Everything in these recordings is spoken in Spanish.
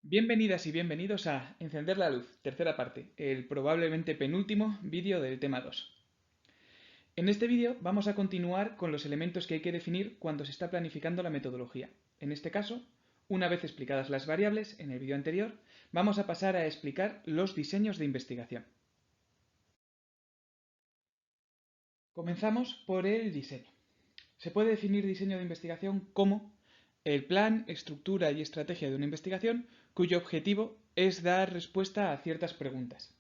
Bienvenidas y bienvenidos a Encender la luz, tercera parte, el probablemente penúltimo vídeo del tema 2. En este vídeo vamos a continuar con los elementos que hay que definir cuando se está planificando la metodología. En este caso, una vez explicadas las variables en el vídeo anterior, vamos a pasar a explicar los diseños de investigación. Comenzamos por el diseño. Se puede definir diseño de investigación como el plan, estructura y estrategia de una investigación cuyo objetivo es dar respuesta a ciertas preguntas.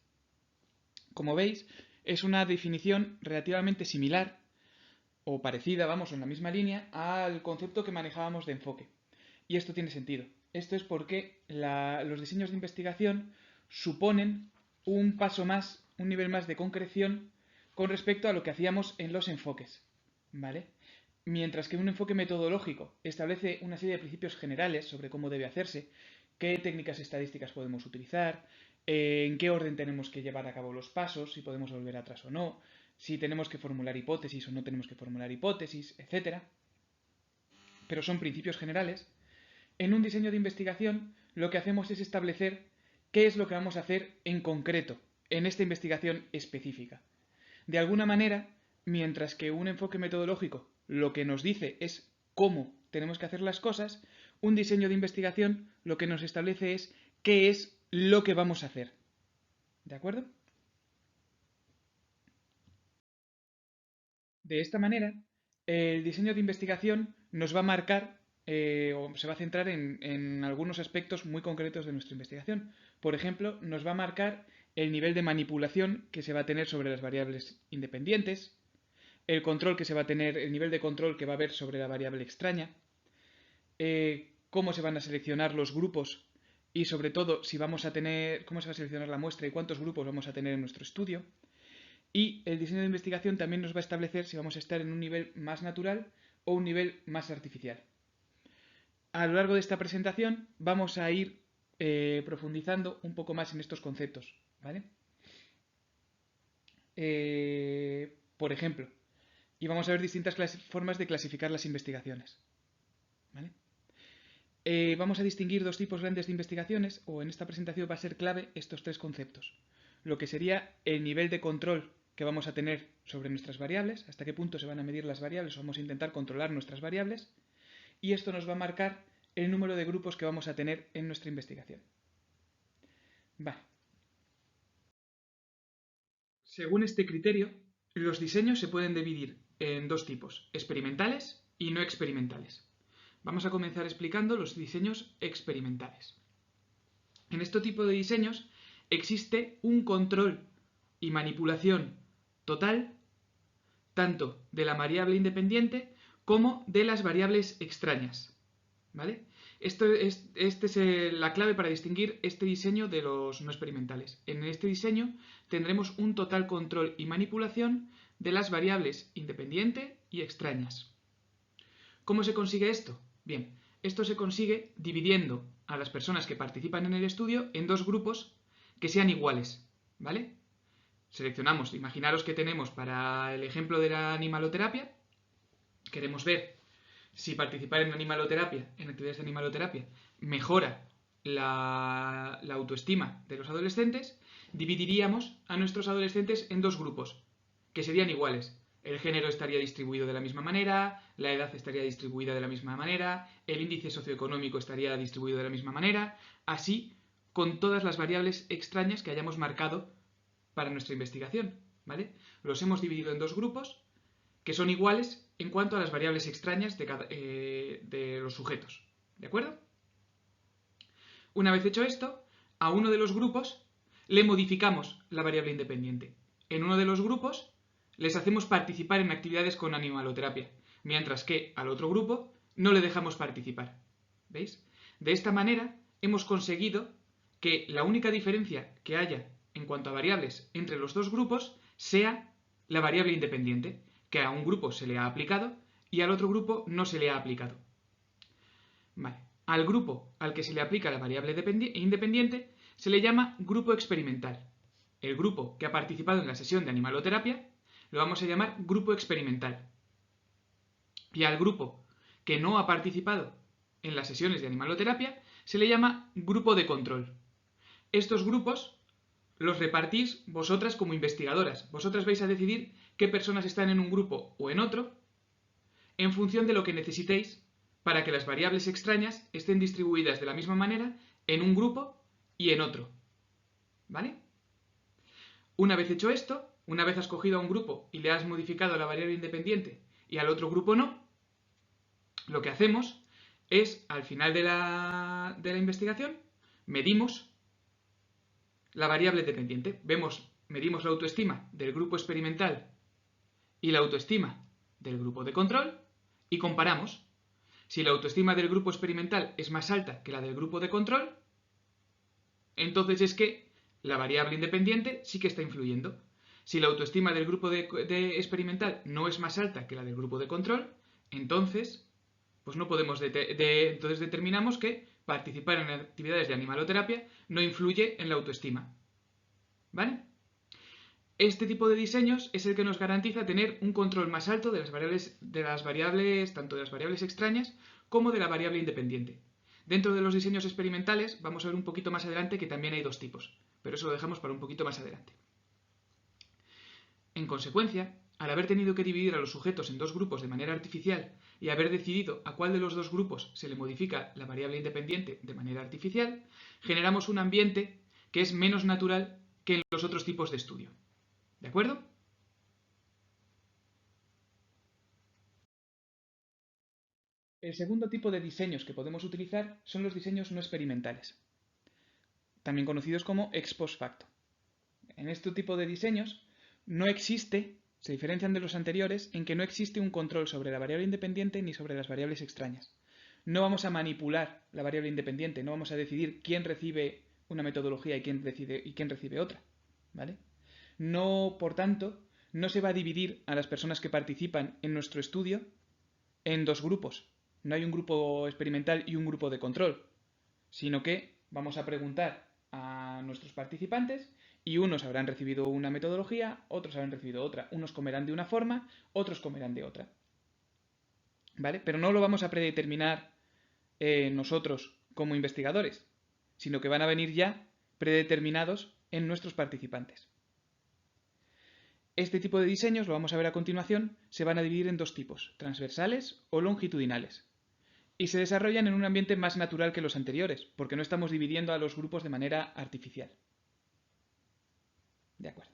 Como veis, es una definición relativamente similar o parecida, vamos, en la misma línea, al concepto que manejábamos de enfoque. Y esto tiene sentido. Esto es porque los diseños de investigación suponen un paso más, un nivel más de concreción con respecto a lo que hacíamos en los enfoques. ¿Vale? Mientras que un enfoque metodológico establece una serie de principios generales sobre cómo debe hacerse, qué técnicas estadísticas podemos utilizar, en qué orden tenemos que llevar a cabo los pasos, si podemos volver atrás o no, si tenemos que formular hipótesis o no tenemos que formular hipótesis, etc. Pero son principios generales. En un diseño de investigación lo que hacemos es establecer qué es lo que vamos a hacer en concreto, en esta investigación específica. De alguna manera, mientras que un enfoque metodológico lo que nos dice es cómo tenemos que hacer las cosas, un diseño de investigación lo que nos establece es qué es lo que vamos a hacer. ¿De acuerdo? De esta manera, el diseño de investigación nos va a marcar o se va a centrar en algunos aspectos muy concretos de nuestra investigación. Por ejemplo, nos va a marcar el nivel de manipulación que se va a tener sobre las variables independientes, el control que se va a tener, el nivel de control que va a haber sobre la variable extraña, cómo se van a seleccionar los grupos y sobre todo si vamos a tener, cómo se va a seleccionar la muestra y cuántos grupos vamos a tener en nuestro estudio. Y el diseño de investigación también nos va a establecer si vamos a estar en un nivel más natural o un nivel más artificial. A lo largo de esta presentación vamos a ir profundizando un poco más en estos conceptos, ¿vale? Por ejemplo, y vamos a ver distintas formas de clasificar las investigaciones, ¿vale? Vamos a distinguir dos tipos grandes de investigaciones, o en esta presentación va a ser clave estos tres conceptos. Lo que sería el nivel de control que vamos a tener sobre nuestras variables, hasta qué punto se van a medir las variables, o vamos a intentar controlar nuestras variables, y esto nos va a marcar el número de grupos que vamos a tener en nuestra investigación. Vale. Según este criterio, los diseños se pueden dividir en dos tipos, experimentales y no experimentales. Vamos a comenzar explicando los diseños experimentales. En este tipo de diseños existe un control y manipulación total tanto de la variable independiente como de las variables extrañas. ¿Vale? Esta es la clave para distinguir este diseño de los no experimentales. En este diseño tendremos un total control y manipulación de las variables independiente y extrañas. ¿Cómo se consigue esto? Bien, esto se consigue dividiendo a las personas que participan en el estudio en dos grupos que sean iguales, ¿vale? Seleccionamos, imaginaros que tenemos para el ejemplo de la animaloterapia, queremos ver si participar en animaloterapia, en actividades de animaloterapia, mejora la autoestima de los adolescentes, dividiríamos a nuestros adolescentes en dos grupos, que serían iguales. El género estaría distribuido de la misma manera, la edad estaría distribuida de la misma manera, el índice socioeconómico estaría distribuido de la misma manera, así con todas las variables extrañas que hayamos marcado para nuestra investigación, ¿vale? Los hemos dividido en dos grupos que son iguales en cuanto a las variables extrañas de los sujetos, ¿de acuerdo? Una vez hecho esto, a uno de los grupos le modificamos la variable independiente. En uno de los grupos les hacemos participar en actividades con animaloterapia, mientras que al otro grupo no le dejamos participar. ¿Veis? De esta manera hemos conseguido que la única diferencia que haya en cuanto a variables entre los dos grupos sea la variable independiente, que a un grupo se le ha aplicado y al otro grupo no se le ha aplicado. Vale. Al grupo al que se le aplica la variable independiente se le llama grupo experimental. El grupo que ha participado en la sesión de animaloterapia lo vamos a llamar grupo experimental. Y al grupo que no ha participado en las sesiones de animaloterapia se le llama grupo de control. Estos grupos los repartís vosotras como investigadoras. Vosotras vais a decidir qué personas están en un grupo o en otro en función de lo que necesitéis para que las variables extrañas estén distribuidas de la misma manera en un grupo y en otro. ¿Vale? Una vez hecho esto, una vez has cogido a un grupo y le has modificado la variable independiente y al otro grupo no, lo que hacemos es, al final de la investigación, medimos la variable dependiente. Medimos la autoestima del grupo experimental y la autoestima del grupo de control y comparamos. Si la autoestima del grupo experimental es más alta que la del grupo de control, entonces es que la variable independiente sí que está influyendo. Si la autoestima del grupo de experimental no es más alta que la del grupo de control, entonces, pues no podemos entonces determinamos que participar en actividades de animaloterapia no influye en la autoestima. ¿Vale? Este tipo de diseños es el que nos garantiza tener un control más alto de las variables, tanto de las variables extrañas como de la variable independiente. Dentro de los diseños experimentales vamos a ver un poquito más adelante que también hay dos tipos, pero eso lo dejamos para un poquito más adelante. En consecuencia, al haber tenido que dividir a los sujetos en dos grupos de manera artificial y haber decidido a cuál de los dos grupos se le modifica la variable independiente de manera artificial, generamos un ambiente que es menos natural que en los otros tipos de estudio. ¿De acuerdo? El segundo tipo de diseños que podemos utilizar son los diseños no experimentales, también conocidos como ex post facto. En este tipo de diseños se diferencian de los anteriores en que no existe un control sobre la variable independiente ni sobre las variables extrañas. No vamos a manipular la variable independiente, no vamos a decidir quién recibe una metodología y quién recibe otra, ¿vale? No, por tanto, no se va a dividir a las personas que participan en nuestro estudio en dos grupos. No hay un grupo experimental y un grupo de control, sino que vamos a preguntar a nuestros participantes y unos habrán recibido una metodología, otros habrán recibido otra. Unos comerán de una forma, otros comerán de otra. ¿Vale? Pero no lo vamos a predeterminar nosotros como investigadores, sino que van a venir ya predeterminados en nuestros participantes. Este tipo de diseños, lo vamos a ver a continuación, se van a dividir en dos tipos, transversales o longitudinales. Y se desarrollan en un ambiente más natural que los anteriores, porque no estamos dividiendo a los grupos de manera artificial. De acuerdo.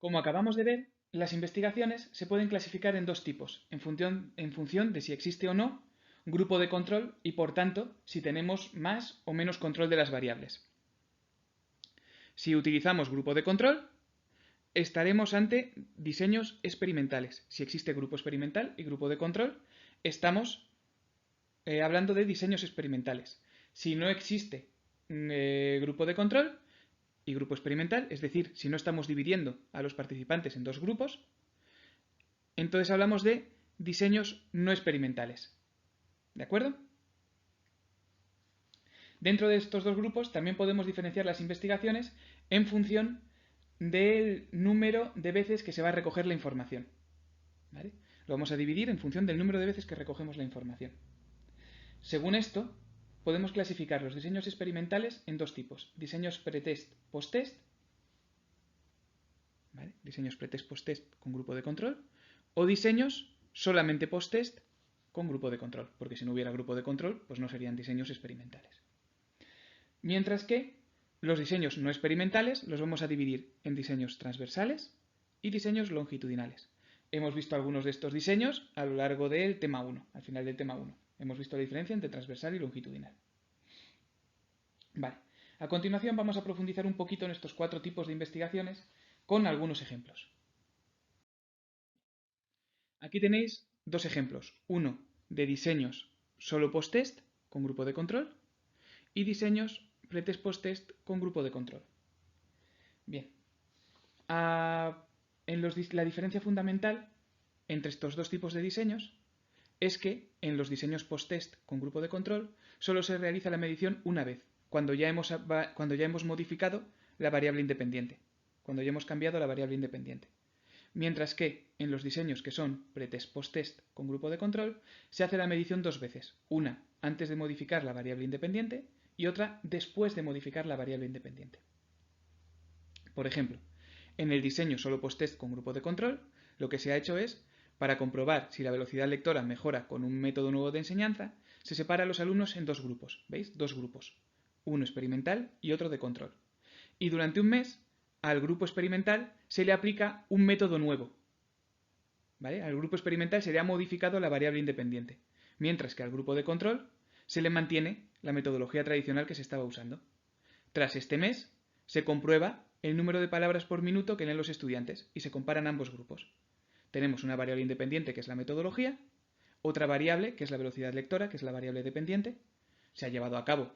Como acabamos de ver, las investigaciones se pueden clasificar en dos tipos, en función de si existe o no grupo de control y, por tanto, si tenemos más o menos control de las variables. Si utilizamos grupo de control, estaremos ante diseños experimentales. Si existe grupo experimental y grupo de control, estamos hablando de diseños experimentales. Si no existe grupo de control y grupo experimental, es decir, si no estamos dividiendo a los participantes en dos grupos, entonces hablamos de diseños no experimentales. ¿De acuerdo? Dentro de estos dos grupos también podemos diferenciar las investigaciones en función del número de veces que se va a recoger la información. ¿Vale? Lo vamos a dividir en función del número de veces que recogemos la información. Según esto, podemos clasificar los diseños experimentales en dos tipos. Diseños pretest, post-test, ¿vale? Diseños pretest, post-test con grupo de control, o diseños solamente post-test con grupo de control, porque si no hubiera grupo de control, pues no serían diseños experimentales. Mientras que los diseños no experimentales los vamos a dividir en diseños transversales y diseños longitudinales. Hemos visto algunos de estos diseños a lo largo del tema 1, al final del tema 1. Hemos visto la diferencia entre transversal y longitudinal. Vale. A continuación vamos a profundizar un poquito en estos cuatro tipos de investigaciones con algunos ejemplos. Aquí tenéis dos ejemplos. Uno de diseños solo post-test con grupo de control y diseños pretest post-test con grupo de control. Bien. La diferencia fundamental entre estos dos tipos de diseños es que en los diseños post-test con grupo de control solo se realiza la medición una vez, cuando ya hemos modificado la variable independiente, cuando ya hemos cambiado la variable independiente. mientras que en los diseños que son pretest post-test con grupo de control se hace la medición dos veces, una antes de modificar la variable independiente y otra después de modificar la variable independiente. Por ejemplo, en el diseño solo post-test con grupo de control, lo que se ha hecho es, para comprobar si la velocidad lectora mejora con un método nuevo de enseñanza, se separa a los alumnos en dos grupos, ¿veis? Dos grupos, uno experimental y otro de control. Y durante un mes, al grupo experimental se le aplica un método nuevo, ¿vale? Al grupo experimental se le ha modificado la variable independiente, mientras que al grupo de control se le mantiene la metodología tradicional que se estaba usando. Tras este mes, se comprueba el número de palabras por minuto que leen los estudiantes y se comparan ambos grupos. Tenemos una variable independiente que es la metodología, otra variable que es la velocidad lectora, que es la variable dependiente. Se ha llevado a cabo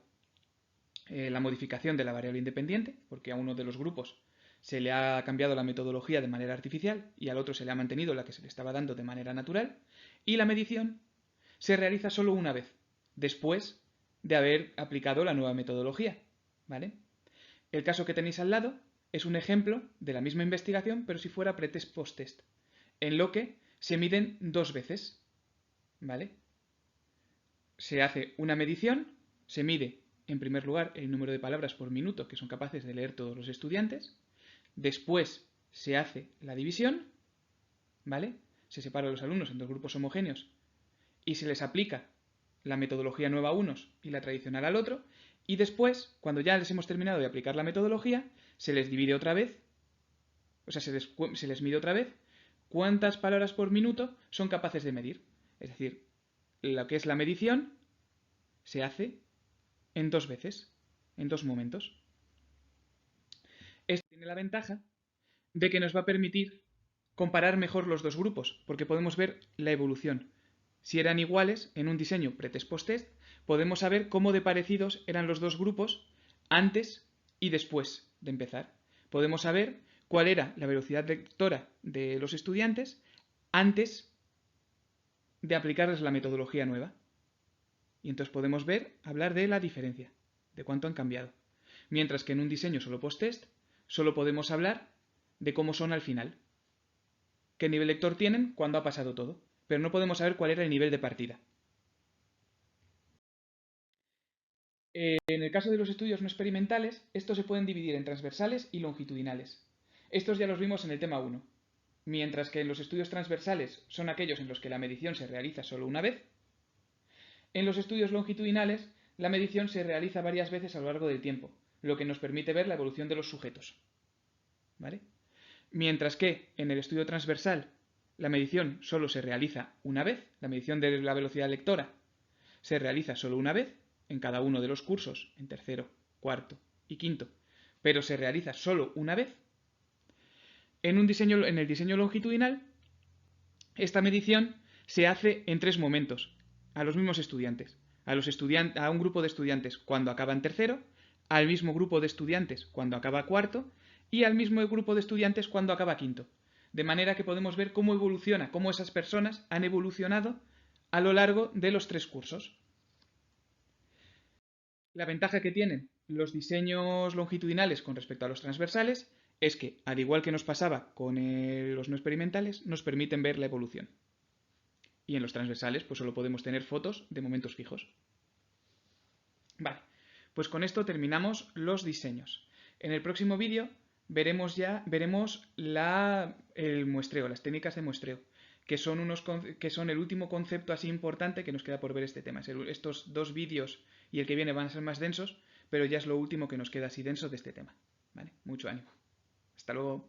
la modificación de la variable independiente, porque a uno de los grupos se le ha cambiado la metodología de manera artificial y al otro se le ha mantenido la que se le estaba dando de manera natural, y la medición se realiza solo una vez, después de haber aplicado la nueva metodología, ¿vale? El caso que tenéis al lado es un ejemplo de la misma investigación, pero si fuera pretest post-test, en lo que se miden dos veces, ¿vale? Se hace una medición, se mide en primer lugar el número de palabras por minuto que son capaces de leer todos los estudiantes, después se hace la división, ¿vale? Se separa a los alumnos en dos grupos homogéneos y se les aplica la metodología nueva a unos y la tradicional al otro, y después, cuando ya les hemos terminado de aplicar la metodología, se les divide otra vez, o sea, se les mide otra vez cuántas palabras por minuto son capaces de medir. Es decir, lo que es la medición se hace en dos veces, en dos momentos. Esto tiene la ventaja de que nos va a permitir comparar mejor los dos grupos, porque podemos ver la evolución. Si eran iguales en un diseño pretest post-test, podemos saber cómo de parecidos eran los dos grupos antes y después de empezar. Podemos saber cuál era la velocidad lectora de los estudiantes antes de aplicarles la metodología nueva. Y entonces podemos hablar de la diferencia, de cuánto han cambiado. Mientras que en un diseño solo post-test, solo podemos hablar de cómo son al final, qué nivel lector tienen cuando ha pasado todo, pero no podemos saber cuál era el nivel de partida. En el caso de los estudios no experimentales, estos se pueden dividir en transversales y longitudinales. Estos ya los vimos en el tema 1, mientras que en los estudios transversales son aquellos en los que la medición se realiza solo una vez. En los estudios longitudinales, la medición se realiza varias veces a lo largo del tiempo, lo que nos permite ver la evolución de los sujetos, ¿vale? Mientras que en el estudio transversal la medición solo se realiza una vez, la medición de la velocidad lectora se realiza solo una vez en cada uno de los cursos, en tercero, cuarto y quinto, pero se realiza solo una vez. En el diseño longitudinal, esta medición se hace en tres momentos, a los mismos estudiantes. A un grupo de estudiantes cuando acaba en tercero, al mismo grupo de estudiantes cuando acaba cuarto y al mismo grupo de estudiantes cuando acaba quinto. De manera que podemos ver cómo evoluciona, cómo esas personas han evolucionado a lo largo de los tres cursos. La ventaja que tienen los diseños longitudinales con respecto a los transversales es que, al igual que nos pasaba con los no experimentales, nos permiten ver la evolución. Y en los transversales pues solo podemos tener fotos de momentos fijos. Vale, pues con esto terminamos los diseños. En el próximo vídeo veremos el muestreo, las técnicas de muestreo, que son el último concepto así importante que nos queda por ver este tema. Estos dos vídeos y el que viene van a ser más densos, pero ya es lo último que nos queda así denso de este tema. ¿Vale? Mucho ánimo. Hasta luego.